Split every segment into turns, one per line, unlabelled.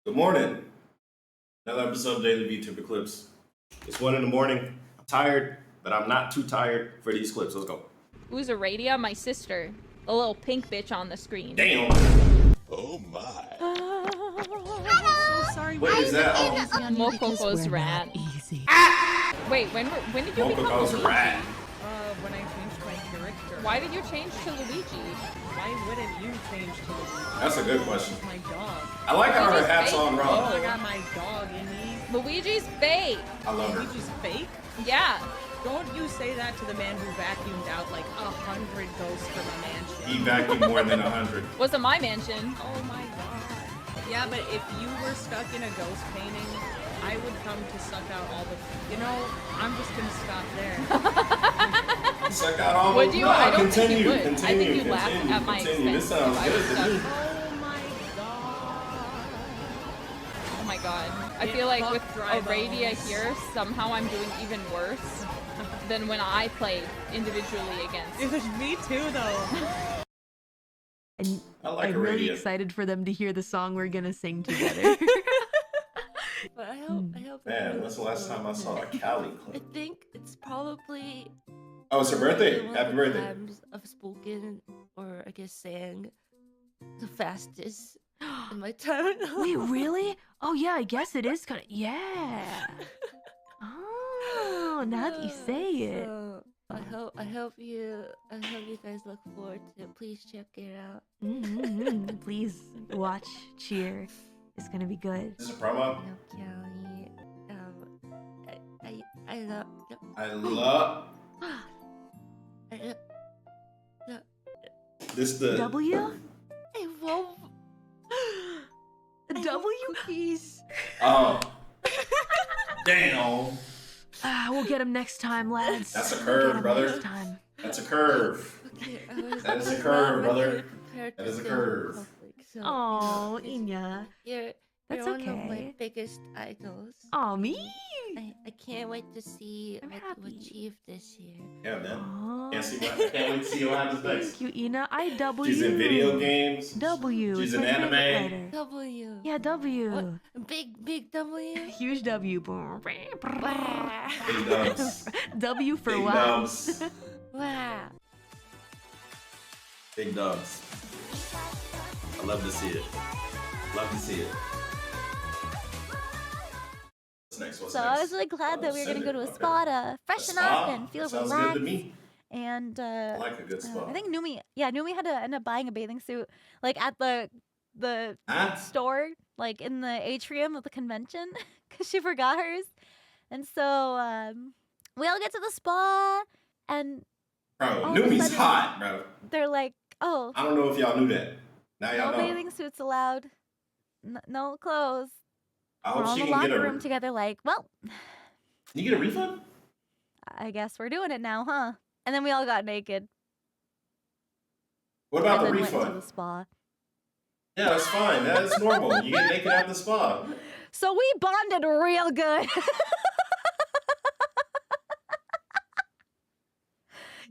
Good morning. Another episode of Daily VTuber Clips. It's 1 in the morning. I'm tired, but I'm not too tired for these clips. Let's go.
Who's Aradia? My sister. A little pink bitch on the screen.
Damn.
Oh my.
So sorry.
Wait, is that
Mokoko's rat.
Easy.
Wait, when did you become
Mokoko's
Luigi?
rat?
When I changed my character.
Why did you change to Luigi?
Why wouldn't you change to Luigi?
That's a good question.
My dog.
I like how her
Luigi's
hat's
fake.
on
Oh, I
wrong.
got my dog in me.
Luigi's fake.
I love her.
Luigi's fake?
Yeah.
Don't you say that to the man who vacuumed out like 100 ghosts from a mansion.
He vacuumed more than 100.
Wasn't my mansion.
Oh my god. Yeah, but if you were stuck in a ghost painting, I would come to suck out all the... You know, I'm just gonna stop there.
Suck out all
Would
the...
you?
No,
I don't think
continue,
you would.
continue,
I think you
continue,
laughed at my
continue. This
expense
sounds
if I
good
was
to
stuck.
me.
Oh my god.
Oh my god. I
Yeah,
feel like
fuck
with
dry
Aradia
bones.
here, somehow I'm doing even worse than when I played individually against.
It was me too, though.
And
I like
I'm really
Aradia.
excited for them to hear the song we're gonna sing together.
But I hope.
Man, when's the last time I saw a Cali
I
clip?
think it's probably.
Oh, it's her birthday.
one of
Happy
the
birthday.
Times I've spoken, or I guess sang, the fastest in my time.
Wait, really? Oh yeah, I guess it is kind of yeah. Oh, now that you say it.
So, I hope you guys look forward to it. Please check it out.
Please watch, cheer. It's gonna be good.
Is this a promo?
No, Kelly. I love.
I love...
I
This the...
W?
won't.
W?
Cookies.
Oh. Damn.
We'll get him next time, lads.
That's a
We'll
curve,
get 'em
brother.
Next time.
That's a curve.
Okay,
That is a
was
curve,
not
brother.
really prepared
That
to
is a
say it in
curve.
public, so,
Oh,
you know,
Inya.
You're
That's
one of my
okay.
biggest idols.
Oh, me?
I can't wait to see
I'm
what you
happy.
achieve this year.
Yeah, man.
Aw.
Can't wait to see what happens next.
Thank you, Ina. I W.
She's in video games.
W.
She's
it's
in
my favorite
anime.
letter.
W.
Yeah, W.
What? Big W.
Huge W. Boom.
Big dubs.
W for
Big
wow.
dubs.
Wow.
Big dubs. I love to see it. Love to see it. What's next? What's
So
next?
I was really glad that we were gonna go to a
Cinder,
spa
okay.
to freshen
A spa?
up and feel
Sounds
relaxed.
good to me.
And
I like a good spa.
I think Numi had to end up buying a bathing suit like at the
Huh?
store, like in the atrium of the convention, because she forgot hers. And so we all get to the spa, and
Bro,
all of a
Numi's
sudden-
hot, bro.
they're like, "Oh,
I don't know if y'all knew that. Now
no
y'all know.
bathing suits allowed, no clothes."
I
We're
hope
all
she
in the
can get
locker
a...
room together, like, "Well,
You get a refund?
I guess we're doing it now, huh?" And then we all got naked,
What about
and
the
then went to
refund?
the spa.
Yeah, that's fine. That's normal. You get naked at the spa.
So we bonded real good.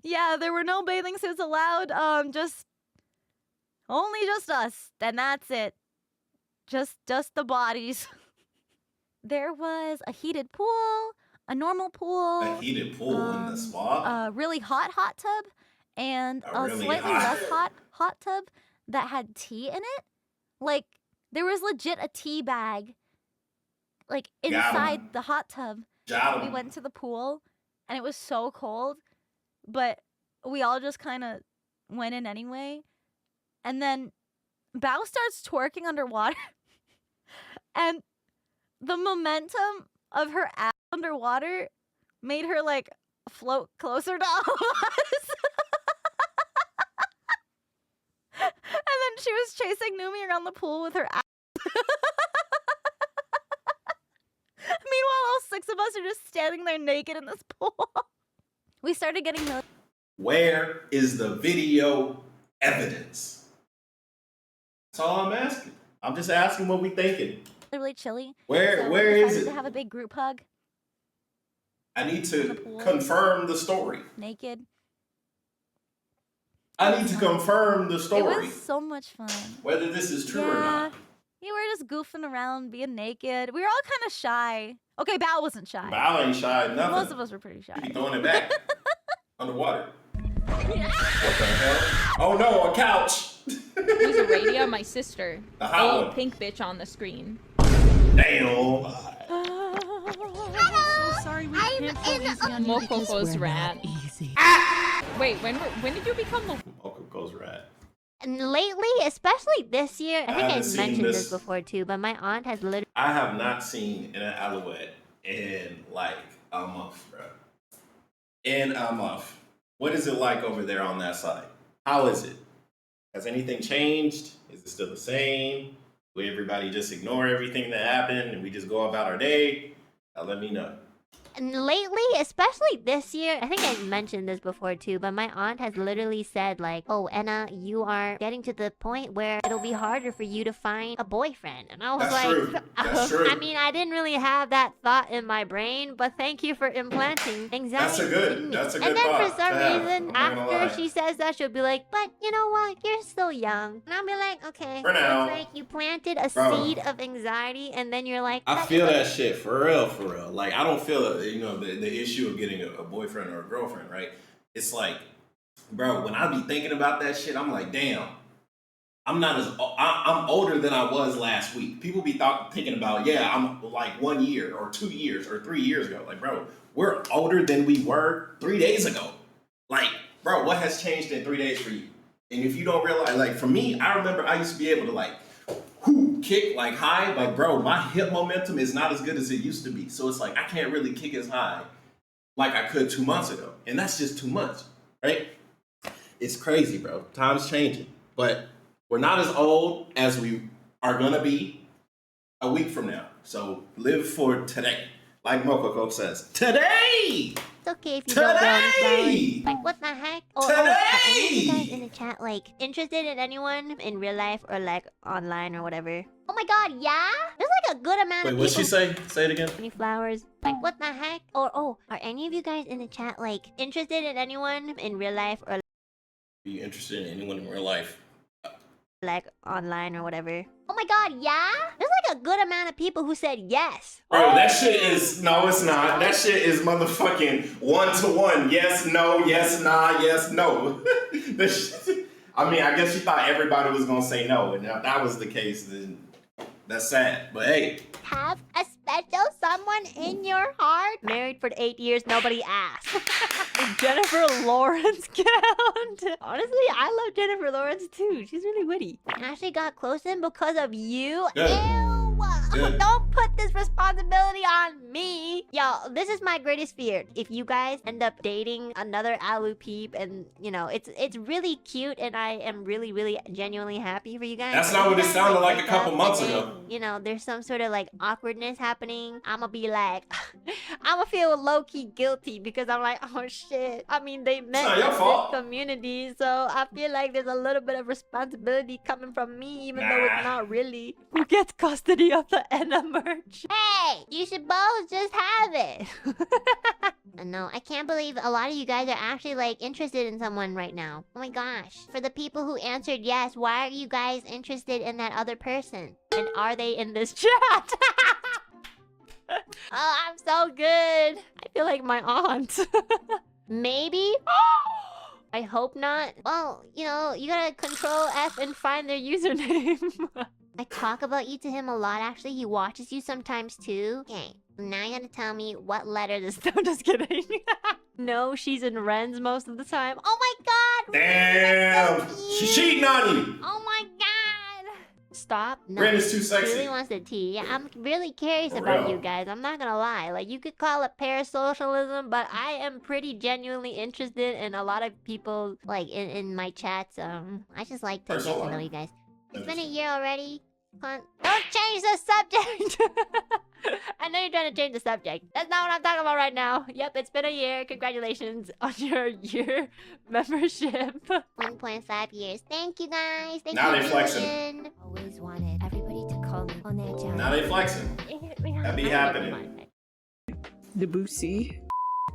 Yeah, there were no bathing suits allowed. Just us, and that's it. Just the bodies. There was a heated pool, a normal pool,
A heated pool in the spa?
a really hot tub, and
A
a
really
slightly
hot-
less hot tub that had tea in it. Like, there was legit a tea bag, like,
Got 'em.
inside the hot tub.
Got
We
him.
went to the pool, and it was so cold, but we all just kind of went in anyway. And then Bao starts twerking underwater, and the momentum of her ass underwater made her, like, float closer to all of us. And then she was chasing Numi around the pool with her ass. Meanwhile, all 6 of us are just standing there naked in this pool. We started getting
Where is the video evidence? That's all I'm asking. I'm just asking what we thinking.
really chilly.
Where
So
where
we
is
decided
it?
to have a big group hug,
I need
in the
to
pool.
confirm the story.
naked.
I need to confirm the
It
story.
was so much fun.
Whether this is true or
Yeah.
not.
You were just goofing around, being naked. We were all kind of shy. Okay, Bao wasn't shy.
Bao ain't shy, nothing.
Most of us were pretty shy.
You be throwing it back. Underwater. What the hell? Oh no, a couch!
Who's Aradia? My sister.
The hot
Old
one.
pink bitch on the screen.
Damn.
So sorry we can't go easy on you because
Mokoko's
we're
rat.
not easy.
Wait, when did you become the
Mokoko's rat.
And lately, especially this year, I think
haven't
I've
seen
mentioned
this.
this before too, but my aunt has literally
I have not seen an Alouette in like a month, bro. In a month. What is it like over there on that side? How is it? Has anything changed? Is it still the same? Will everybody just ignore everything that happened and we just go about our day? Let me know.
And lately, especially this year, I think I've mentioned this before too, but my aunt has literally said like, oh, Enna, you are getting to the point where it'll be harder for you to find a boyfriend. And I was
That's
like,
true. That's true.
I mean, I didn't really have that thought in my brain, but thank you for implanting anxiety. in me.
That's a good
And then
thought
for some
to have.
reason,
I'm not gonna lie.
after she says that, she'll be like, but you know what? You're still young. And I'll be like, okay.
For now.
It's like you planted a
Bro.
seed of anxiety, and then you're like,
I
"That's
feel
okay."
that shit for real, for real. Like I don't feel the issue of getting a boyfriend or a girlfriend, right? It's like, bro, when I be thinking about that shit, I'm like, damn, I'm older than I was last week. People be thinking about, yeah, I'm like 1 year or 2 years or 3 years ago. Like, bro, we're older than we were 3 days ago. Like, bro, what has changed in 3 days for you? And if you don't realize, like for me, I remember I used to be able to like kick like high, like bro, my hip momentum is not as good as it used to be. So it's like I can't really kick as high like I could 2 months ago. And that's just 2 months, right? It's crazy, bro. Time's changing. But we're not as old as we are gonna be a week from now. So live for today. Like Mokoko says, today!
It's okay if you don't grow any
Today!
flowers. Like, what the heck? Are any of you guys in the chat, like, interested in anyone in real life or, like, online or whatever? Oh my god, yeah? There's, like, a good amount
Wait,
of
what'd she
people...
say? Say it again.
Any flowers? Like, what the heck? Or, oh, are any of you guys in the chat, like, interested in anyone in real life or,
Are you interested in anyone in real life?
like, online or whatever? Oh my god, yeah? There's, like, a good amount of people who said yes.
Bro, that shit is, no, it's not. That shit is motherfucking 1-to-1. Yes, no, yes, nah, yes, no. This shit, I mean, I guess she thought everybody was gonna say no, and if that was the case, then that's sad. But hey.
Have a special someone in your heart? Married for 8 years, nobody asked.
Jennifer Lawrence count. Honestly, I love Jennifer Lawrence too. She's really witty.
Ashley got close in because of you.
Good.
Ew.
Good.
Don't put this responsibility on me. Yo, this is my greatest fear. If you guys end up dating another Aloupeep and, you know, it's really cute and I am really, really genuinely happy for you guys.
That's
If
not
you
what it
guys,
sounded like a
break
couple
up
months
and then,
ago.
you know, there's some sort of like awkwardness happening. I'ma be like, I'ma feel low-key guilty because I'm like, oh shit. I mean, they met
not
in
your
this
fault.
community, so I feel like there's a little bit of responsibility coming from me, even though it's not really.
Who gets custody of the Enna merch?
Hey, you should both just have it. No, I can't believe a lot of you guys are actually like interested in someone right now. Oh my gosh. For the people who answered yes, why are you guys interested in that other person? And are they in this chat? Oh, I'm so good.
I feel like my aunt.
Maybe? I hope not. Well, you know, you gotta control F and find their username. I talk about you to him a lot, actually. He watches you sometimes, too. Okay, now you gotta tell me what letter this...
I'm just kidding. No, she's in Ren's most of the time.
Oh my god!
Damn! She's cheating on you!
Oh my god! Stop. No,
Ren is too
he
sexy.
really wants the tea. Yeah, I'm really curious
For
about
real.
you guys. I'm not gonna lie. Like, you could call it parasocialism, but I am pretty genuinely interested in a lot of people, like, in my chats. I just like to get to know you guys. It's been a year already. Don't change the subject! I know you're trying to change the subject. That's not what I'm talking about right now. Yep, it's been a year. Congratulations on your year membership. 1.5 years. Thank you guys. Thank
Now
you,
they flexing.
Julian. Always wanted everybody to call me on their job.
Now they flexing. That be happening.
𝗵𝗵𝗶.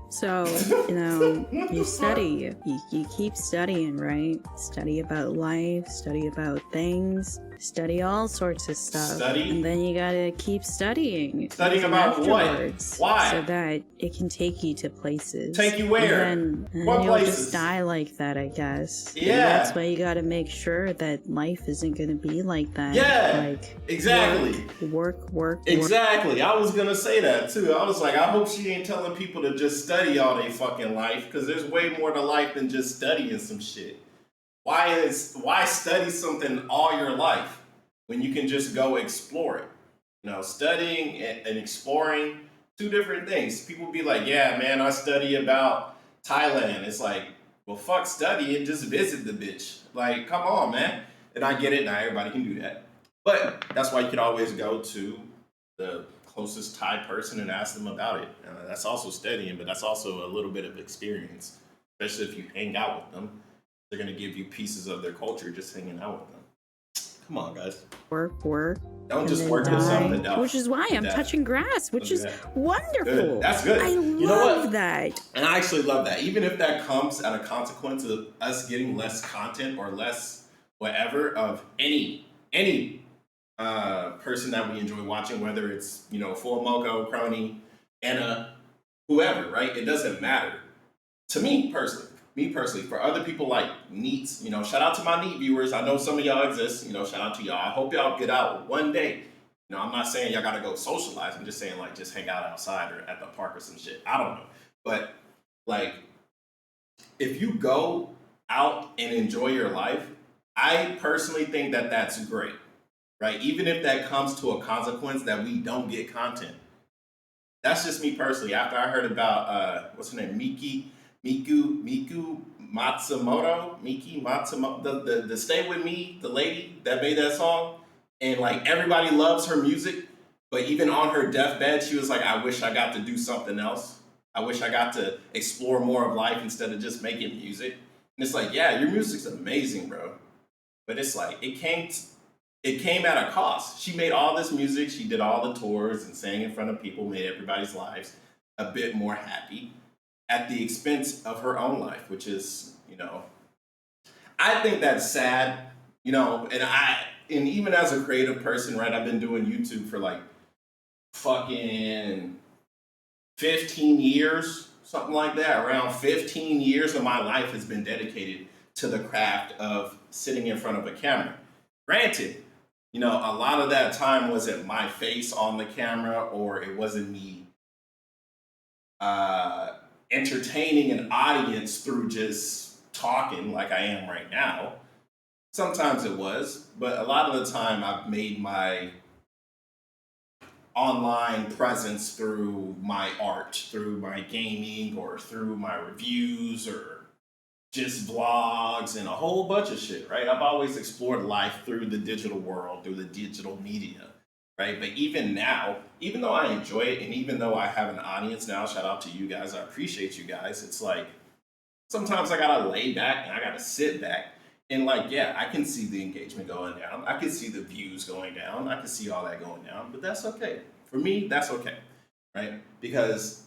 So, you know, you study, you keep studying, right? Study about life, study about things, study all sorts of stuff.
Study?
And then you gotta keep studying.
Studying about what?
Afterwards,
Why?
So that it can take you to places.
Take you where?
And then
What
you'll
places?
just die like that, I guess. And
Yeah.
that's why you gotta make sure that life isn't gonna be like that.
Yeah,
Like,
exactly.
Work.
Exactly. I was gonna say that too. I was like, I hope she ain't telling people to just study all their fucking life, because there's way more to life than just studying some shit. Why study something all your life when you can just go explore it? You know, studying and exploring, two different things. People be like, yeah, man, I study about Thailand. It's like, well, fuck study and just visit the bitch. Like, come on, man. And I get it, not everybody can do that. But that's why you can always go to the closest Thai person and ask them about it. That's also studying, but that's also a little bit of experience, especially if you hang out with them. They're going to give you pieces of their culture just hanging out with them. Come on, guys.
Work.
Don't
and
just
then
work yourself to death.
Which is why I'm
death.
touching grass, which
Look
is
at that.
wonderful.
Good. That's good.
I
You know
love
what?
that.
And I actually love that. Even if that comes at a consequence of us getting less content or less whatever of any person that we enjoy watching, whether it's, you know, 𝗿𝗵𝗃𝗀𝗀𝗀, Kronii, Enna, whoever, right? It doesn't matter. To me personally, for other people like NEETs, you know, shout out to my NEET viewers. I know some of y'all exist, you know, shout out to y'all. I hope y'all get out one day. You know, I'm not saying y'all gotta go socialize. I'm just saying, like, just hang out outside or at the park or some shit. I don't know. But, like, if you go out and enjoy your life, I personally think that that's great, right? Even if that comes to a consequence that we don't get content. That's just me personally. After I heard about, what's her name? Miku Matsumoto, the Stay With Me, the lady that made that song, and like everybody loves her music, but even on her deathbed, she was like, I wish I got to do something else. I wish I got to explore more of life instead of just making music. And it's like, yeah, your music's amazing, bro. But it's like, it came at a cost. She made all this music, she did all the tours and sang in front of people, made everybody's lives a bit more happy, at the expense of her own life, which is, you know, I think that's sad, you know, and even as a creative person, right, I've been doing YouTube for like fucking 15 years, something like that. Around 15 years of my life has been dedicated to the craft of sitting in front of a camera. Granted, you know, a lot of that time wasn't my face on the camera, or it wasn't me entertaining an audience through just talking like I am right now. Sometimes it was, but a lot of the time I've made my online presence through my art, through my gaming, or through my reviews, or just vlogs and a whole bunch of shit, right? I've always explored life through the digital world, through the digital media, right? But even now, even though I enjoy it, and even though I have an audience now, shout out to you guys, I appreciate you guys, it's like, sometimes I gotta lay back and I gotta sit back and like, yeah, I can see the engagement going down. I can see the views going down. I can see all that going down, but that's okay. For me, that's okay, right? Because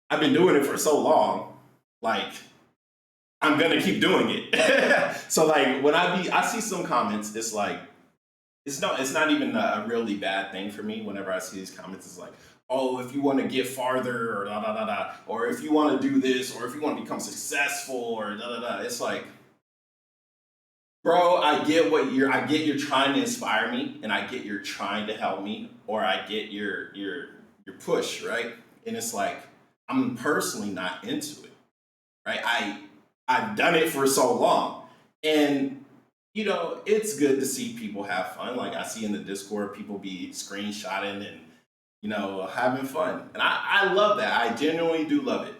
I've been doing it for so long, like, I'm gonna keep doing it. So like, when I see some comments, it's like, it's not even a really bad thing for me. Whenever I see these comments, it's like, oh, if you want to get farther, or da da da da, or if you want to do this, or if you want to become successful, or da da da. It's like, bro, I get you're trying to inspire me, and I get you're trying to help me, or I get your push, right? And it's like, I'm personally not into it, right? I've done it for so long, and you know, it's good to see people have fun. Like I see in the Discord, people be screenshotting and, you know, having fun. And I love that. I genuinely do love it.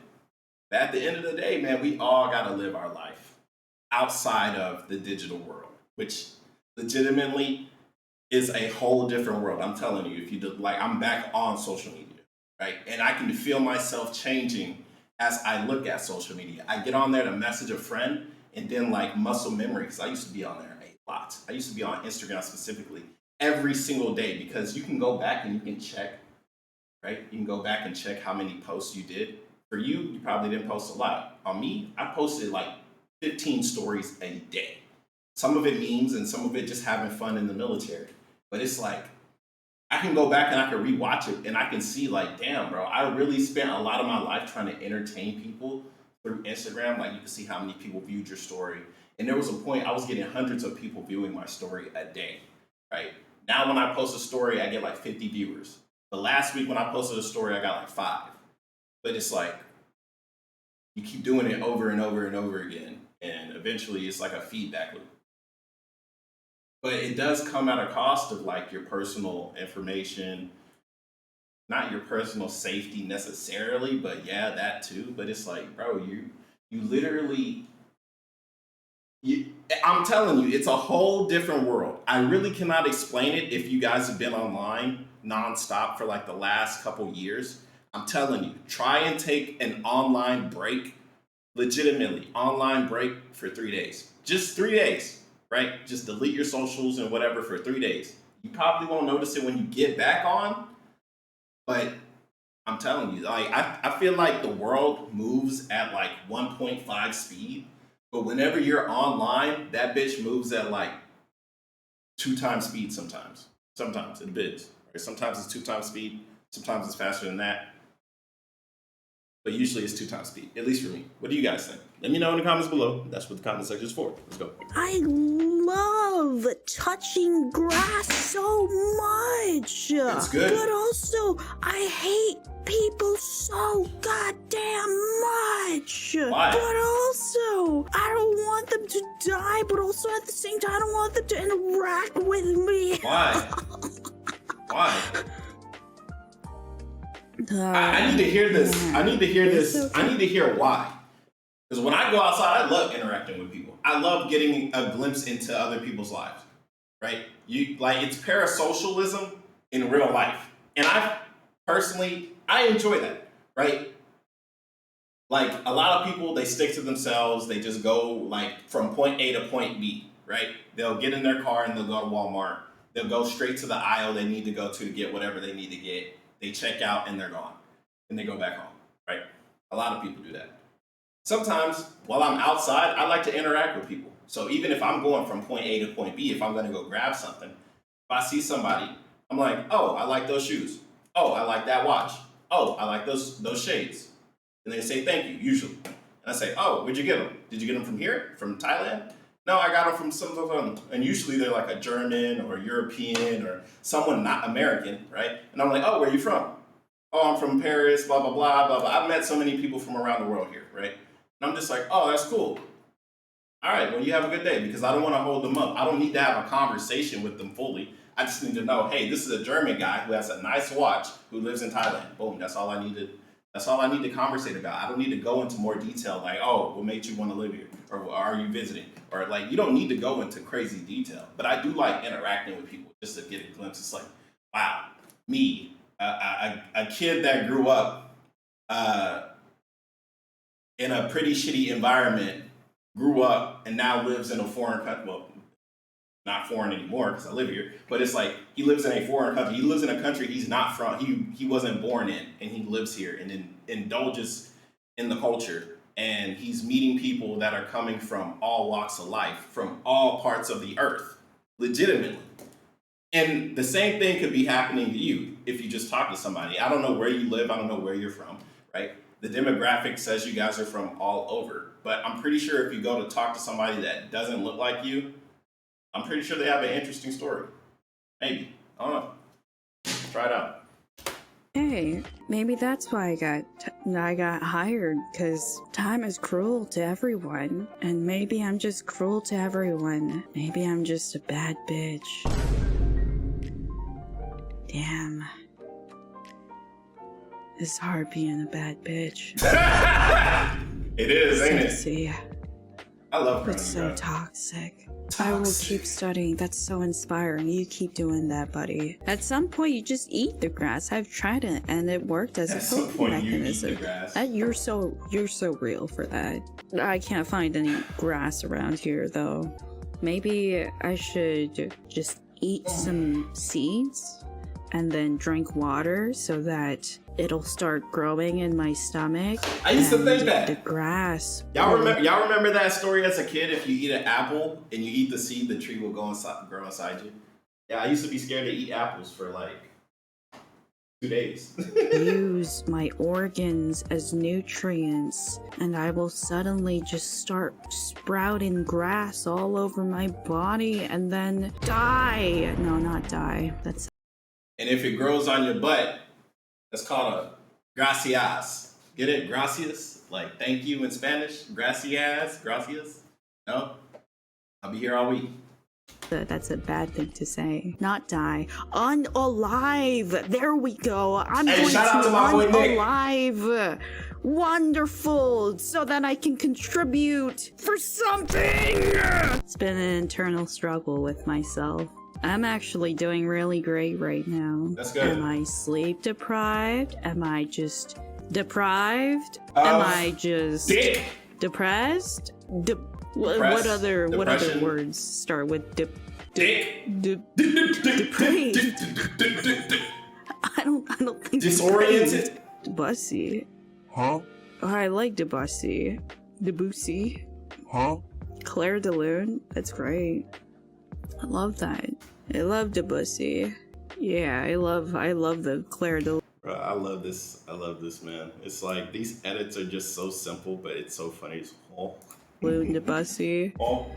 But at the end of the day, man, we all got to live our life outside of the digital world, which legitimately is a whole different world. I'm telling you, if you do, like, I'm back on social media, right? And I can feel myself changing as I look at social media. I get on there to message a friend, and then like muscle memory, because I used to be on there a lot. I used to be on Instagram specifically every single day, because you can go back and you can check, right? You can go back and check how many posts you did. For you, you probably didn't post a lot. On me, I posted like 15 stories a day. some of it memes and some of it just having fun in the military. But it's like, I can go back and I can rewatch it and I can see like, damn, bro, I really spent a lot of my life trying to entertain people through Instagram. Like you can see how many people viewed your story. And there was a point I was getting hundreds of people viewing my story a day, right? Now when I post a story, I get like 50 viewers. But last week when I posted a story, I got like 5. But it's like, you keep doing it over and over and over again. And eventually it's like a feedback loop. But it does come at a cost of like your personal information, not your personal safety necessarily, but yeah, that too. But it's like, bro, you literally, I'm telling you, it's a whole different world. I really cannot explain it if you guys have been online nonstop for like the last couple years. I'm telling you, try and take an online break, legitimately, online break for 3 days. Just 3 days. Right? Just delete your socials and whatever for 3 days. You probably won't notice it when you get back on, but I'm telling you, like I feel like the world moves at like 1.5 speed, but whenever you're online, that bitch moves at like 2 times speed sometimes. Sometimes it bids. Right? Sometimes it's 2 times speed, sometimes it's faster than that. But usually it's 2 times speed, at least for me. What do you guys think? Let me know in the comments below. That's what the comment section is for. Let's go.
I love touching grass so much.
It's good.
But also, I hate people so goddamn much.
Why?
But also, I don't want them to die, but also at the same time, I don't want them to interact with me.
Why? Why? I need to hear this. I need to hear this.
Okay.
I need to hear why. Because when I go outside, I love interacting with people. I love getting a glimpse into other people's lives, right? It's parasocialism in real life. And I enjoy that, right? Like a lot of people, they stick to themselves. They just go like from point A to point B, right? They'll get in their car and they'll go to Walmart. They'll go straight to the aisle they need to go to get whatever they need to get. They check out and they're gone. And they go back home, right? A lot of people do that. Sometimes while I'm outside, I like to interact with people. So even if I'm going from point A to point B, if I'm gonna go grab something, if I see somebody, I'm like, oh, I like those shoes. Oh, I like that watch. Oh, I like those shades. And they say thank you, usually. And I say, oh, where'd you get them? Did you get them from here? From Thailand? No, I got them from some of them. And usually they're like a German or European or someone not American, right? And I'm like, oh, where are you from? Oh, I'm from Paris, blah, blah, blah, blah, blah. I've met so many people from around the world here, right? And I'm just like, oh, that's cool. All right, well, you have a good day, because I don't want to hold them up. I don't need to have a conversation with them fully. I just need to know, hey, this is a German guy who has a nice watch who lives in Thailand. Boom, that's all I need to conversate about. I don't need to go into more detail like, oh, what made you want to live here? Or are you visiting? Or like, you don't need to go into crazy detail. But I do like interacting with people just to get a glimpse. It's like, wow, me, a kid that grew up in a pretty shitty environment, grew up and now lives in a foreign country. Well, not foreign anymore because I live here, but it's like he lives in a foreign country. He lives in a country he's not from. He wasn't born in, and he lives here and then indulges in the culture. And he's meeting people that are coming from all walks of life, from all parts of the earth, legitimately. And the same thing could be happening to you if you just talk to somebody. I don't know where you live. I don't know where you're from, right? The demographic says you guys are from all over. But I'm pretty sure if you go to talk to somebody that doesn't look like you, I'm pretty sure they have an interesting story. Maybe. I don't know. Try it out.
Hey, maybe that's why I got hired, because time is cruel to everyone. And maybe I'm just cruel to everyone. Maybe I'm just a bad bitch. Damn. It's hard being a bad bitch.
It is, ain't it?
See,
I love Kronii.
it's so toxic. I will keep studying. That's so inspiring. You keep doing that, buddy. At some point, you just eat the grass. I've tried it, and it worked as a coping mechanism. You're so real for that. I can't find any grass around here, though. Maybe I should just eat some seeds and then drink water so that it'll start growing in my stomach.
I used to think
The
that.
grass.
Y'all remember that story as a kid? If you eat an apple and you eat the seed, the tree will grow inside you. Yeah, I used to be scared to eat apples for like 2 days.
Use my organs as nutrients, and I will suddenly just start sprouting grass all over my body and then die. No, not die. That's
And if it grows on your butt, that's called a gracias. Get it? Gracias? Like thank you in Spanish? Gracias? Gracias? No? I'll be here all week.
that's a bad thing to say. Not die. Unalive. There we go. I'm
Hey,
going
shout out to my boy Nick.
unalive. Wonderful. So that I can contribute for something. It's been an internal struggle with myself. I'm actually doing really great right now.
That's good.
Am I sleep deprived? Am I just deprived? Am I just
Dick!
depressed? What
Depressed?
other
Depression?
words start with
Dick!
depraved? I don't think
Disoriented?
Bussy.
Huh?
Oh, I like Debussy. Debussy.
Huh?
Claire de Lune. That's great. I love that. I love Debussy. Yeah, I love the Claire de Lune.
Bro, I love this, man. It's like, these edits are just so simple, but it's so funny. It's
Debussy.
oh.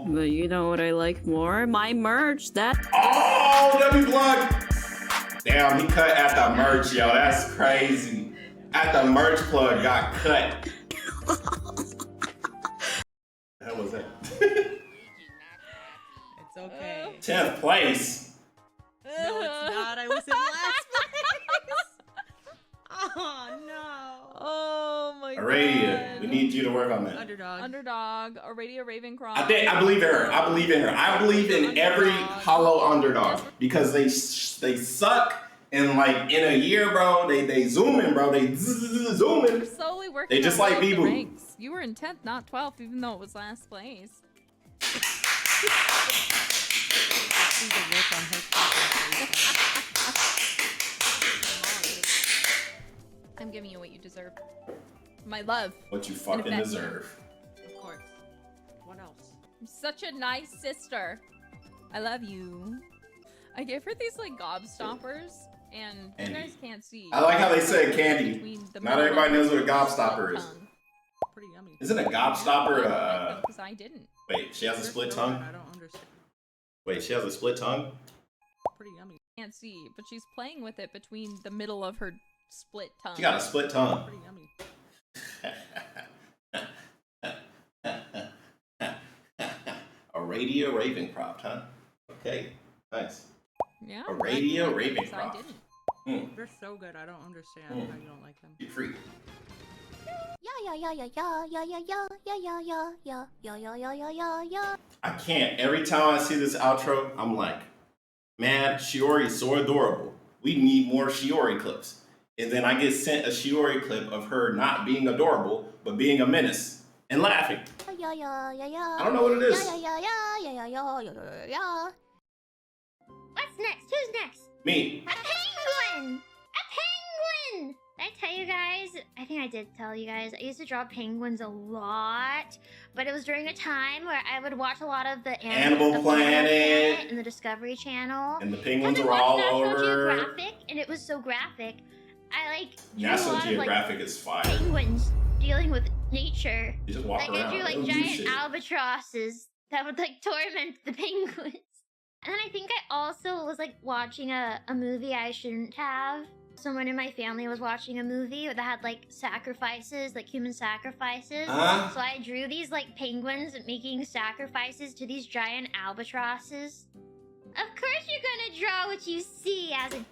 But you know what I like more? My merch. That.
Oh, 𝑨𝑗𝑵𝑚. Damn, he cut at the merch, yo. That's crazy. At the merch plug got cut. How was that?
It's okay.
10th place.
No, it's not. I was in last place. Oh no.
Oh my god.
Aradia, we need you to work on that.
Underdog.
Aradia Ravencroft.
I believe in her. I believe in every hollow underdog because they suck. And like in a year, bro, they zooming, bro. They zooming.
Slowly working.
They just
our
like
way up the
Bijou.
ranks. You were in 10th, not 12th, even though it was last place. I'm giving you what you deserve. My love.
What you fucking
affection.
deserve.
Of course. What else?
I'm such a nice sister. I love you. I gave her these like gobstoppers, and you guys can't see.
I like how they said candy.
Between the
Not
middle
everybody knows what a
and the
gobstopper is.
tongue.
Pretty yummy.
Isn't a gobstopper
Because I didn't.
wait, she has a split tongue?
I don't understand.
Wait, she has a split tongue?
Pretty yummy.
Can't see, but she's playing with it between the middle of her split tongue.
She got a split tongue.
Pretty yummy.
Aradia Ravencroft, huh? Okay, nice.
Yeah.
Aradia
because I
Ravencroft.
didn't.
They're so good. I don't understand how you don't like them.
You're free. I can't. Every time I see this outro, I'm like, man, Shiori is so adorable. We need more Shiori clips. And then I get sent a Shiori clip of her not being adorable, but being a menace and laughing. I don't know what it is.
What's next? Who's next?
Me.
A penguin! A penguin! Did I tell you guys? I think I did tell you guys. I used to draw penguins a lot, but it was during a time where I would watch a lot of the
Animal Planet
and the Discovery Channel.
And the penguins
And
were
I
all
watched National
over.
Geographic, and it was so graphic. I like drew a
National
lot of, like,
Geographic is fire.
penguins dealing with nature.
You just walk
Like
around.
I drew
They
like
don't do
giant
shit.
albatrosses that would like torment the penguins. And then I think I also was like watching a movie I shouldn't have. Someone in my family was watching a movie that had like sacrifices, like human sacrifices.
Huh?
So I drew these like penguins making sacrifices to these giant albatrosses. Of course you're gonna draw what you see as a...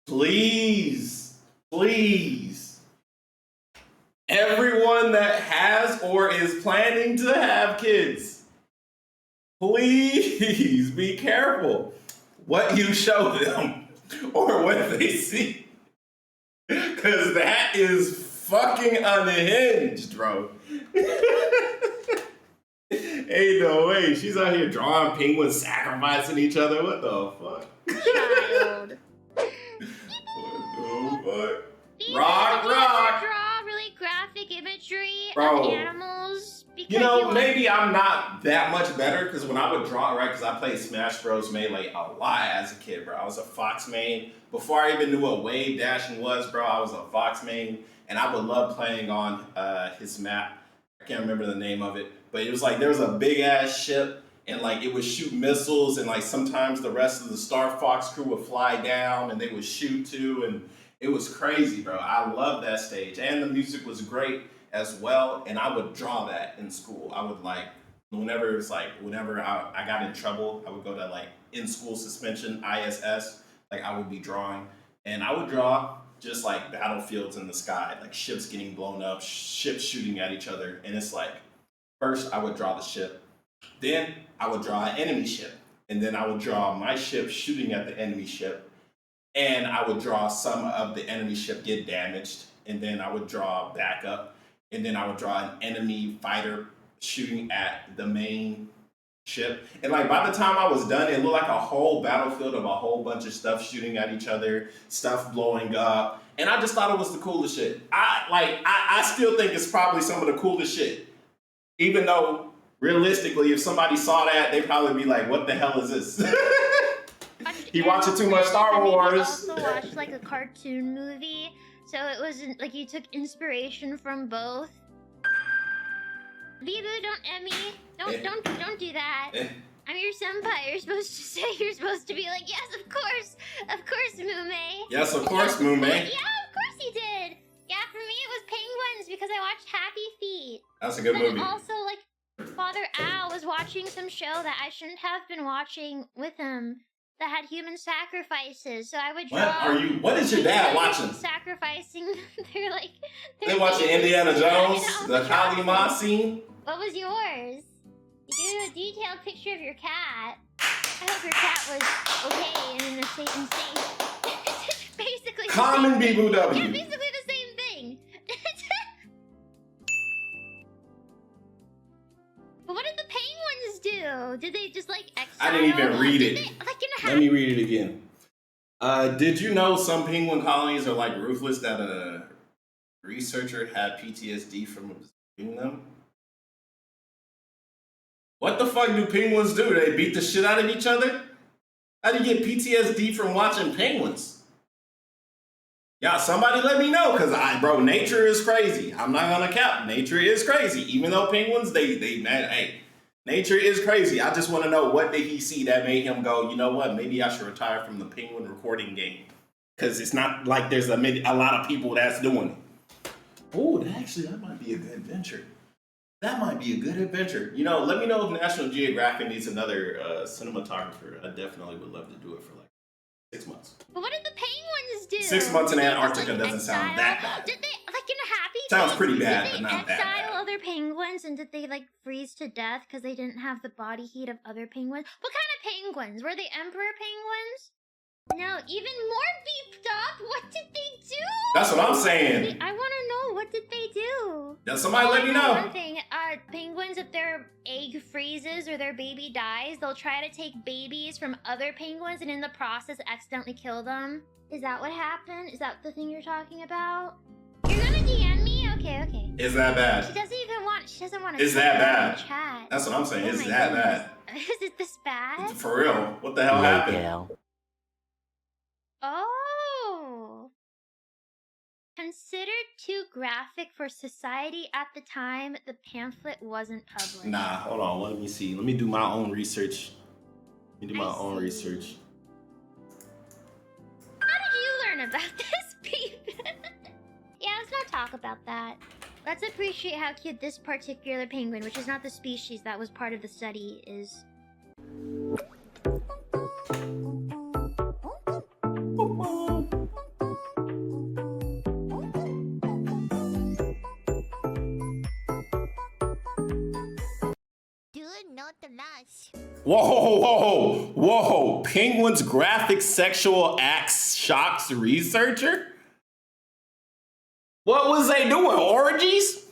Please. Please. Everyone that has or is planning to have kids, please be careful what you show them or what they see. Because that is fucking unhinged, bro. Ain't no way. She's out here drawing penguins sacrificing each other. What the fuck?
child.
Rock.
Draw really graphic imagery of animals.
You know, maybe I'm not that much better because when I would draw, right, because I played Smash Bros. Melee a lot as a kid, bro. I was a Fox main. Before I even knew what 𝗴𝗵𝗁𝗿 was, bro, I was a Fox main. And I would love playing on his map. I can't remember the name of it. But it was like, there was a big ass ship and like it would shoot missiles and like sometimes the rest of the Star Fox crew would fly down and they would shoot too. And it was crazy, bro. I love that stage. And the music was great as well. And I would draw that in school. I would like, whenever I got in trouble, I would go to like in-school suspension, ISS, like I would be drawing. And I would draw just like battlefields in the sky, like ships getting blown up, ships shooting at each other. And it's like, first I would draw the ship. Then I would draw an enemy ship. And then I would draw my ship shooting at the enemy ship. And I would draw some of the enemy ship get damaged. And then I would draw backup. And then I would draw an enemy fighter shooting at the main ship. And like by the time I was done, it looked like a whole battlefield of a whole bunch of stuff shooting at each other, stuff blowing up. And I just thought it was the coolest shit. I still think it's probably some of the coolest shit. Even though realistically, if somebody saw that, they'd probably be like, what the hell is this? He watching too much Star Wars.
I also watched like a cartoon movie, so it wasn't like you took inspiration from both. 𝗵𝗵𝗁𝗿, don't @me. Don't do that. I'm your senpai. You're supposed to be like, yes, of course, Mumei.
Yes, of course, Mumei.
Yeah, of course he did. Yeah, for me it was penguins because I watched Happy Feet.
That's a good movie.
And also, like, Father Al was watching some show that I shouldn't have been watching with him that had human sacrifices. So I would draw.
What is your dad watching?
Sacrificing.
They're watching Indiana Jones, the Kalima scene.
What was yours? You drew a detailed picture of your cat. I hope your cat was okay and in a safe state. Basically.
Common BBW.
Yeah, basically the same thing. But what did the penguins do? Did they just like exile?
I didn't even read it. Let me read it again. Did you know some penguin colonies are like ruthless that a researcher had PTSD from observing them? What the fuck do penguins do? They beat the shit out of each other? How do you get PTSD from watching penguins? Yeah, somebody let me know, cause bro, nature is crazy. I'm not gonna cap. Nature is crazy. Even though penguins, hey, nature is crazy. I just want to know what did he see that made him go, you know what? Maybe I should retire from the penguin recording game, cause it's not like there's a lot of people that's doing it. Oh, that might be a good adventure. That might be a good adventure. You know, let me know if National Geographic needs another cinematographer. I definitely would love to do it for like 6 months.
But what did the penguins do?
6 months in Antarctica doesn't sound that bad.
Did they, like in a Happy
Sounds
Feet,
pretty bad,
did
but
they
not that
exile
bad.
other penguins and did they like freeze to death because they didn't have the body heat of other penguins? What kind of penguins? Were they emperor penguins? No, even more beefed up. What did they do?
That's what I'm saying.
I want to know, what did they do?
Now somebody let me know.
One thing, penguins, if their egg freezes or their baby dies, they'll try to take babies from other penguins and in the process accidentally kill them. Is that what happened? Is that the thing you're talking about? You're gonna DM me? Okay.
Is that bad?
She doesn't want to.
Is that bad?
Chat.
That's what I'm saying.
Oh
Is
my
that
goodness.
bad?
Is it this bad?
For real? What the hell happened?
Oh. Considered too graphic for society at the time, the pamphlet wasn't published.
Nah, hold on. Let me see. Let me do my own research. How did you learn
about this, people? Yeah, let's not talk about that. Let's appreciate how cute this particular penguin, which is not the species that was part of the study, is.
Whoa. Penguin's graphic sexual acts shocks researcher? What was they doing? Orgies?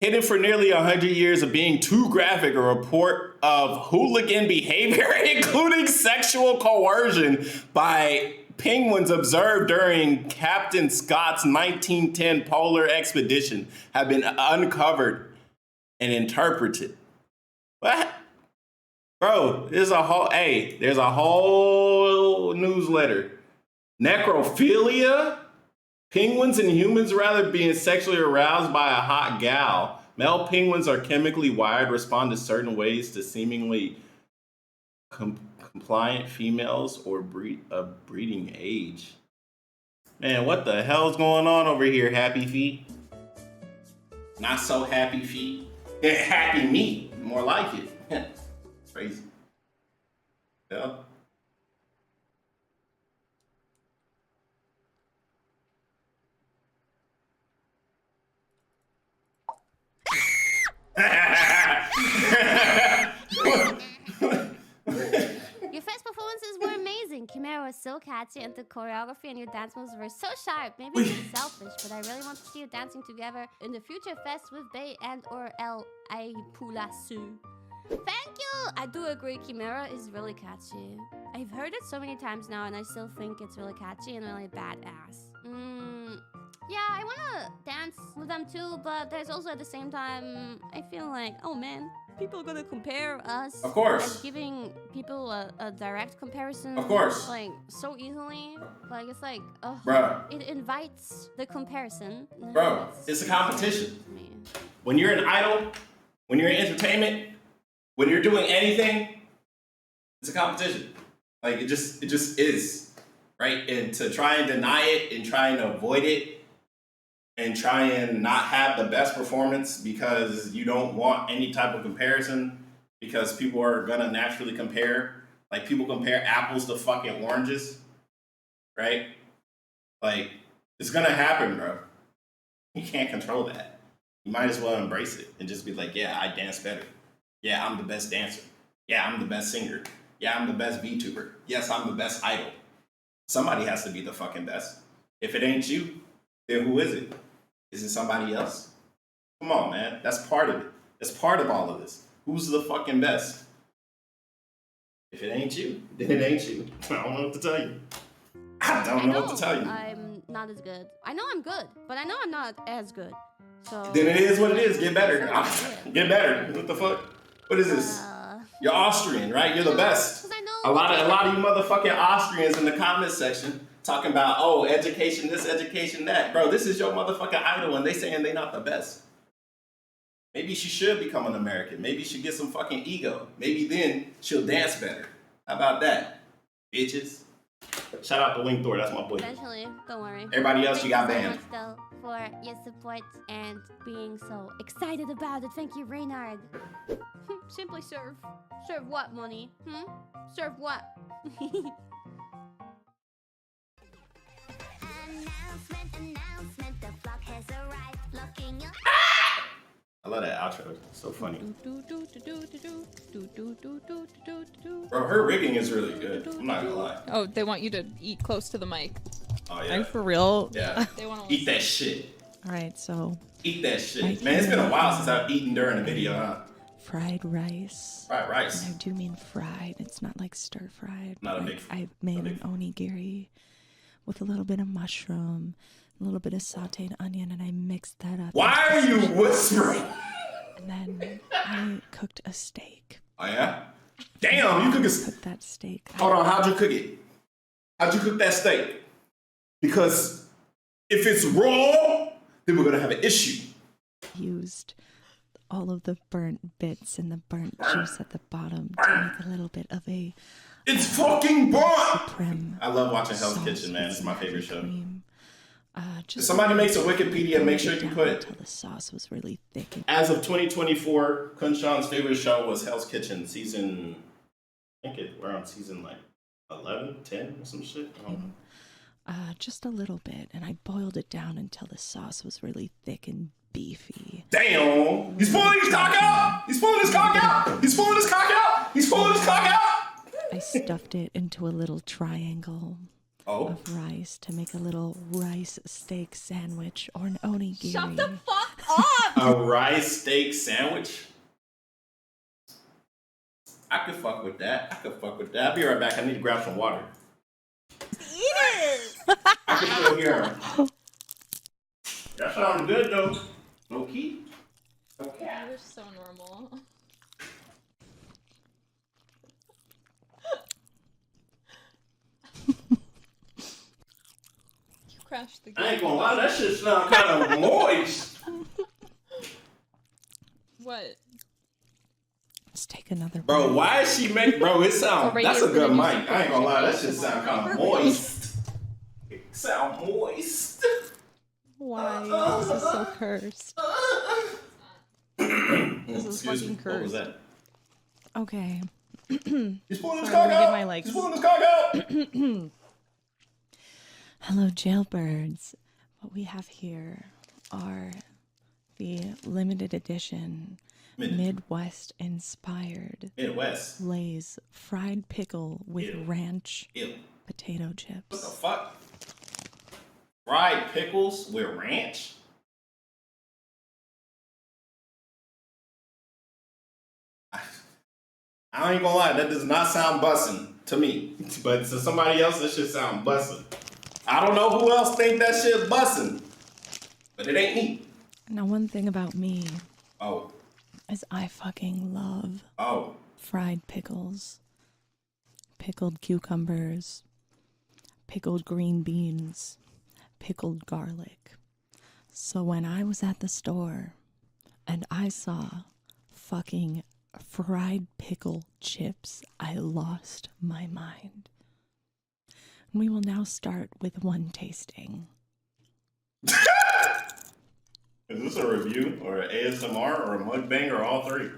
Hidden for nearly 100 years of being too graphic, a report of hooligan behavior, including sexual coercion by penguins observed during Captain Scott's 1910 polar expedition, have been uncovered and interpreted. What? Bro, there's a whole newsletter. Necrophilia? Penguins and humans rather being sexually aroused by a hot gal. Male penguins are chemically wired, respond to certain ways to seemingly compliant females or breeding age. Man, what the hell's going on over here, Happy Feet? Not so Happy Feet. Happy Meat, more like it. Crazy. Yeah.
Your first performances were amazing. 𝗵𝗵𝗃 was so catchy and the choreography and your dance moves were so sharp. Maybe it's selfish, but I really want to see you dancing together in the future fest with 𝗿𝗵𝗃 and or 𝗵𝗵𝗃𝗀𝗃. Thank you! I do agree, 𝗵𝗵𝗃 is really catchy. I've heard it so many times now and I still think it's really catchy and really badass. Yeah, I wanna dance with them too, but there's also at the same time, I feel like, oh man, people are gonna compare us.
Of course.
As giving people a direct comparison.
Of course.
Like, so easily. Like, it's like, ugh.
Bruh.
It invites the comparison.
Bro, it's a competition. When you're an idol, when you're in entertainment, when you're doing anything, it's a competition. Like, it just is, right? And to try and deny it and try and avoid it and try and not have the best performance because you don't want any type of comparison because people are gonna naturally compare. Like, people compare apples to fucking oranges, right? Like, it's gonna happen, bro. You can't control that. You might as well embrace it and just be like, yeah, I dance better. Yeah, I'm the best dancer. Yeah, I'm the best singer. Yeah, I'm the best VTuber. Yes, I'm the best idol. Somebody has to be the fucking best. If it ain't you, then who is it? Is it somebody else? Come on, man. That's part of it. That's part of all of this. Who's the fucking best? If it ain't you, then it ain't you. I don't know what to tell you. I don't know what to tell you.
I'm not as good. I know I'm good, but I know I'm not as good. So
then it is what it is. Get better. Get better. What the fuck? What is this? You're Austrian, right? You're the best. A lot of you motherfucking Austrians in the comment section talking about, oh, education this, education that. Bro, this is your motherfucking idol and they saying they not the best. Maybe she should become an American. Maybe she get some fucking ego. Maybe then she'll dance better. How about that, bitches? Shout out to 𝗿𝗵𝗃𝗀𝗃, that's my boy.
Eventually, don't worry.
Everybody else, you got banned.
Thank you so much, though, for your support and being so excited about it. Thank you, Reynard. Simply serve. Serve what, money? Serve what?
I love that outro. It's so funny. Bro, her rigging is really good. I'm not gonna lie.
Oh, they want you to eat close to the mic.
Oh yeah.
Are you for real?
Yeah.
They want to
eat that shit.
All right, so.
Eat that shit. Man, it's been a while since I've eaten during a video, huh?
Fried rice.
Fried rice.
And I do mean fried. It's not like stir fried.
Not
like,
a big.
I've made an onigiri with a little bit of mushroom, a little bit of sauteed onion, and I mixed that up.
Why are you whispering?
And then I cooked a steak.
Oh yeah? Damn, you cook a steak.
Cooked that steak.
Hold on, how'd you cook it? How'd you cook that steak? Because if it's raw, then we're gonna have an issue.
Used all of the burnt bits and the burnt juice at the bottom to make a little bit of a.
It's fucking burnt!
Supreme.
I love watching Hell's Kitchen, man. It's my favorite show.
Just
if somebody makes a Wikipedia, make sure you put
until the sauce was really thick.
As of 2024, KhunShawn's favorite show was Hell's Kitchen season. We're on season like 11, 10 or some shit. I don't know.
Just a little bit, and I boiled it down until the sauce was really thick and beefy.
Damn! He's pulling his cock out! He's pulling his cock out! He's pulling his cock out! He's pulling his cock out!
I stuffed it into a little triangle.
of rice to make a little rice steak sandwich or an onigiri.
Shut the fuck up!
A rice steak sandwich? I could fuck with that. I could fuck with that. I'll be right back. I need to grab some water.
Eat it!
I can still hear him. That sounds good though. No key. Okay.
You're so normal. You crashed the game.
I ain't gonna lie, that shit sound kind of moist.
What?
Let's take another
Bro, why is she make? Bro, it sound. That's a good mic. I ain't gonna lie, that shit sound kind of moist. It sound moist.
Why? This is so cursed.
This is fucking cursed. What was that?
Okay.
He's pulling his
Sorry,
cock
let me get
out.
my legs.
He's pulling his cock out.
Hello, jailbirds. What we have here are the limited edition Midwest inspired
Midwest
Lay's fried pickle with
Ew.
ranch
Ew.
potato chips.
What the fuck? Fried pickles with ranch? I ain't gonna lie, that does not sound bussin' to me. But to somebody else, that shit sound bussin'. I don't know who else think that shit bussin'. But it ain't me.
Now, one thing about me
Oh.
is I fucking love
Oh.
fried pickles, pickled cucumbers, pickled green beans, pickled garlic. So when I was at the store and I saw fucking fried pickle chips, I lost my mind. We will now start with one tasting.
Is this a review or an ASMR or a mukbang or all three?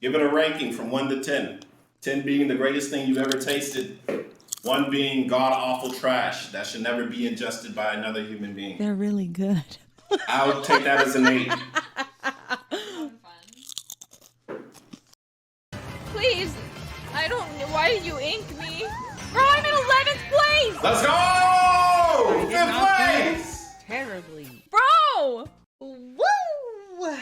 Give it a ranking from 1 to 10. 10 being the greatest thing you've ever tasted. 1 being god-awful trash that should never be ingested by another human being.
They're really good.
I would take that as an 8.
Please! I don't. Why did you ink me? Bro, I'm in 11th place!
Let's go! 5th place!
Terribly.
Bro!
Woo!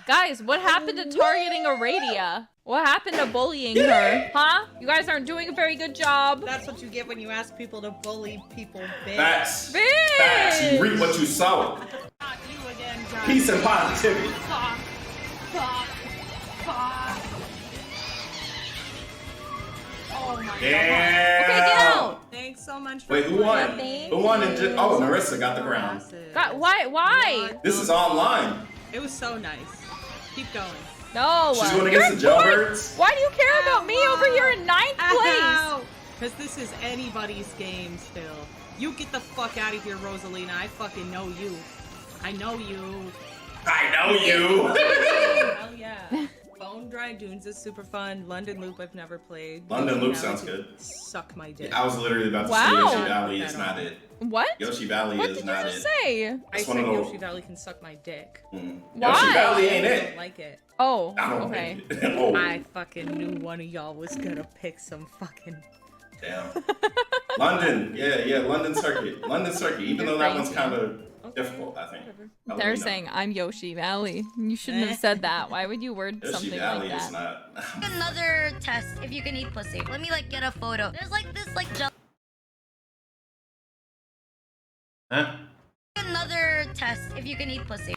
Guys, what happened to targeting Aradia? What happened to bullying her? Huh? You guys aren't doing a very good job.
That's what you get when you ask people to bully people, bitch.
Facts.
Bitch!
Facts. You reap what you sow.
Not you again, John.
Peace and positivity.
Fuck. Fuck. Fuck. Oh my
Yeah.
Okay, get out!
Thanks so much for
Wait, who won?
Thank
Who won? Oh, Nerissa got the crown.
God, why?
This is online.
It was so nice. Keep going.
No.
She's going
You're
against the
fourth.
jailbirds.
Why do you care about me over here in 9th place?
Because this is anybody's game still. You get the fuck out of here, Rosalina. I fucking know you. I know you.
I know you.
Hell yeah. Bone Dry Dunes is super fun. London Loop I've never played.
London Loop
Yoshi
sounds
Valley
good.
can Suck my dick.
I was literally about to
Wow.
say Yoshi Valley is not it.
What?
Yoshi Valley
What
is
did you
not
just
it.
say?
I
It's one
said
of those-
Yoshi Valley can suck my dick.
Mm.
Why?
Yoshi Valley ain't
I
it.
don't like it.
Oh,
I don't
okay.
think it. Oh,
I fucking knew one of y'all was gonna pick some fucking.
damn. London, yeah, London Circuit. London Circuit, even though that one's kind of difficult, I think. I'll let
They're
you know.
saying I'm Yoshi Valley. You shouldn't have said that. Why would you word
Yoshi
something
Valley
like
is
that?
not.
Another test if you can eat pussy. Let me like get a photo. There's like this like
Huh?
another test if you can eat pussy.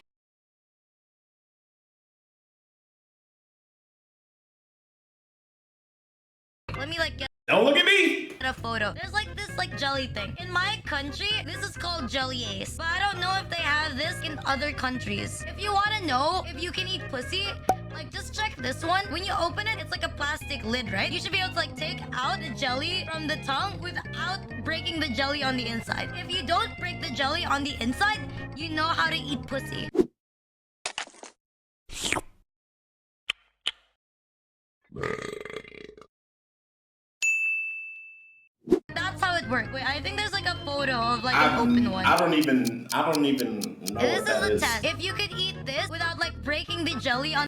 Let me like get
Don't look at me.
a photo. There's like this like jelly thing. In my country, this is called 𝗿𝗿𝗋𝗄𝗏. But I don't know if they have this in other countries. If you want to know if you can eat pussy, like just check this one. When you open it, it's like a plastic lid, right? You should be able to like take out the jelly from the tongue without breaking the jelly on the inside. If you don't break the jelly on the inside, you know how to eat pussy. That's how it works. Wait, I think there's like a photo of like an open one.
I don't even know
This
what that
is a
is.
test. If you could eat this without like breaking the jelly on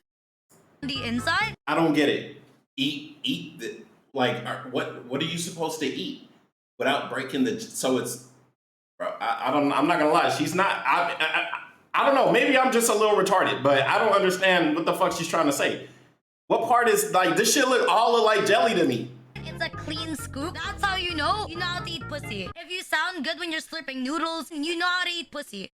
the inside,
I don't get it. Eat the, like what are you supposed to eat? without breaking the. So it's, bro. I'm not gonna lie. She's not. I don't know. Maybe I'm just a little retarded, but I don't understand what the fuck she's trying to say. What part is like this shit look like jelly to me?
It's a clean scoop. That's how you know how to eat pussy. If you sound good when you're slurping noodles, you know how to eat pussy.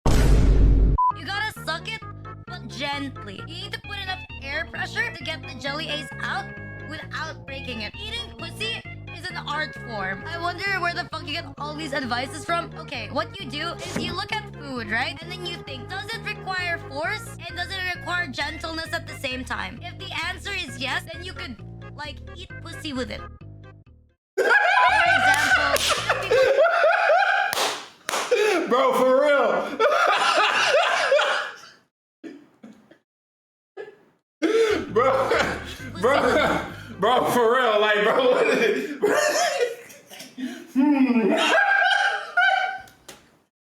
You gotta suck it, but gently. You need to put enough air pressure to get the jelly ace out without breaking it. Eating pussy is an art form. I wonder where the fuck you get all these advices from. Okay, what you do is you look at food, right? And then you think, does it require force? And does it require gentleness at the same time? If the answer is yes, then you could, like, eat pussy with it. For example,
bro, for real. bro, for real, like, bro, what is it?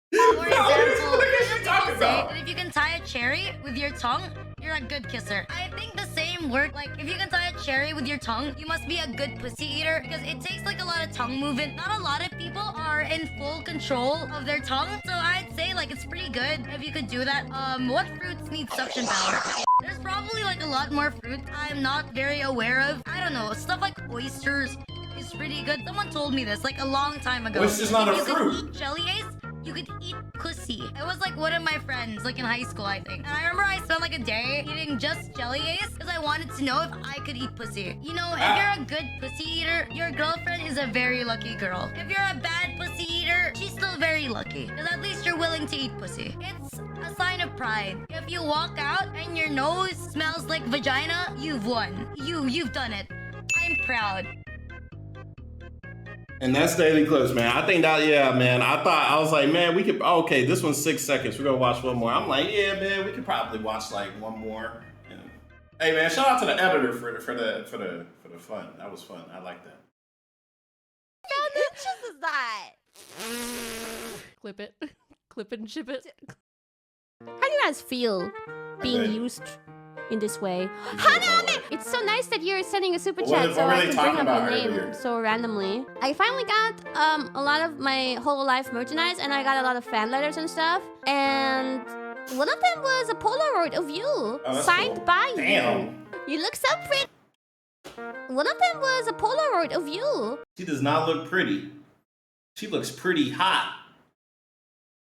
For example, people say that if you can tie a cherry with your tongue, you're a good kisser. I think the same work, like, if you can tie a cherry with your tongue, you must be a good pussy eater, because it takes, like, a lot of tongue movement. Not a lot of people are in full control of their tongue, so I'd say, like, it's pretty good if you could do that. What fruits need suction power? There's probably, like, a lot more fruit I'm not very aware of. I don't know, stuff like oysters is pretty good. Someone told me this, like, a long time ago.
Oyster's not a fruit.
If you could eat jelly ace, you could eat pussy. It was like one of my friends, like in high school, I think. And I remember I spent like a day eating just jelly ace because I wanted to know if I could eat pussy. You know, if you're a good pussy eater, your girlfriend is a very lucky girl. If you're a bad pussy eater, she's still very lucky. Because at least you're willing to eat pussy. It's a sign of pride. If you walk out and your nose smells like vagina, you've won. You've done it. I'm proud.
And that's Daily Clips, man. I think that, yeah, man. I was like, man, we could, okay, this one's 6 seconds. We're gonna watch one more. I'm like, yeah, man, we could probably watch like one more. And, hey, man, shout out to the editor for the fun. That was fun. I like that.
How delicious is that?
Clip it. Clip it and ship it.
How do you guys feel being used in this way? It's so nice that you're sending a super chat so I can bring up your name so randomly. I finally got a lot of my Hololive merchandise and I got a lot of fan letters and stuff. And one of them was a Polaroid of you signed by you. You look so pretty. One of them was a Polaroid of you.
She does not look pretty. She looks pretty hot.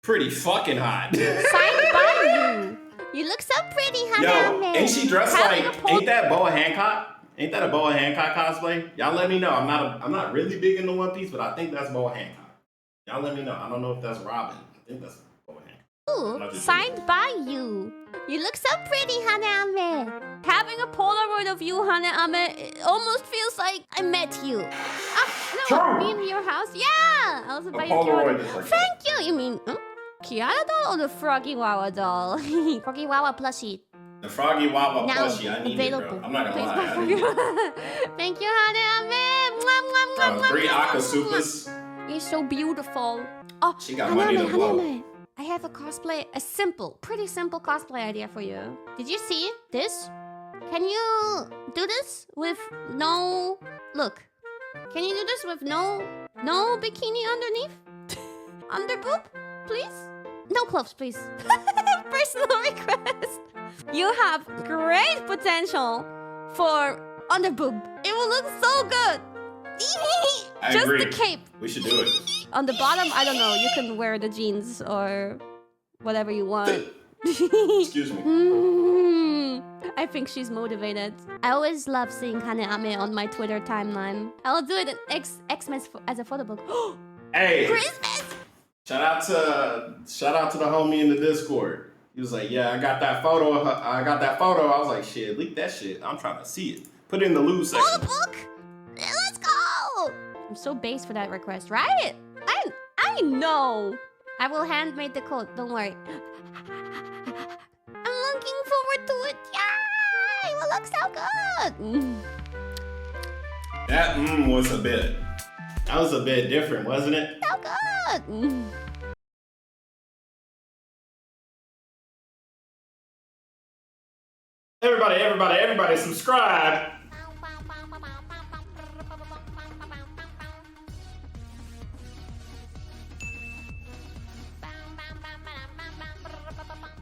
Pretty fucking hot.
Signed by you. You look so pretty, honey.
Yo, ain't she dressed like? Ain't that Boa Hancock? Ain't that a Boa Hancock cosplay? Y'all let me know. I'm not really big into One Piece, but I think that's Boa Hancock. Y'all let me know. I don't know if that's Robin. I think that's Boa Hancock.
Ooh, signed by you. You look so pretty, Hane-ame. Having a Polaroid of you, Hane-ame, it almost feels like I met you. Ah, no, me in your house? Yeah! I was about your Thank you! You mean, Kiara doll or the Froggy Wawa doll? Froggy Wawa plushie.
The Froggy Wawa plushie, I need it, bro. I'm not gonna lie.
Thank you, Hane-ame.
3 Akasupas.
You're so beautiful. Oh,
she got money to blow.
I have a pretty simple cosplay idea for you. Did you see this? Can you do this with no... Look. Can you do this with no bikini underneath? Underboob, please? No clothes, please. Personal request. You have great potential for underboob. It will look so good. Just the cape.
We should do it.
On the bottom, I don't know. You can wear the jeans or whatever you want.
Excuse me.
I think she's motivated. I always love seeing Hane-ame on my Twitter timeline. I'll do it in Xmas as a photo book.
Hey!
Christmas!
Shout out to the homie in the Discord. He was like, yeah, I got that photo. I was like, shit, leak that shit. I'm trying to see it. Put it in the lose section.
Photo book! Let's go! I'm so base for that request, right? I know. I will handmade the code. Don't worry. I'm looking forward to it. Yeah, it will look so good.
That was a bit different, wasn't it?
So good.
Everybody, subscribe.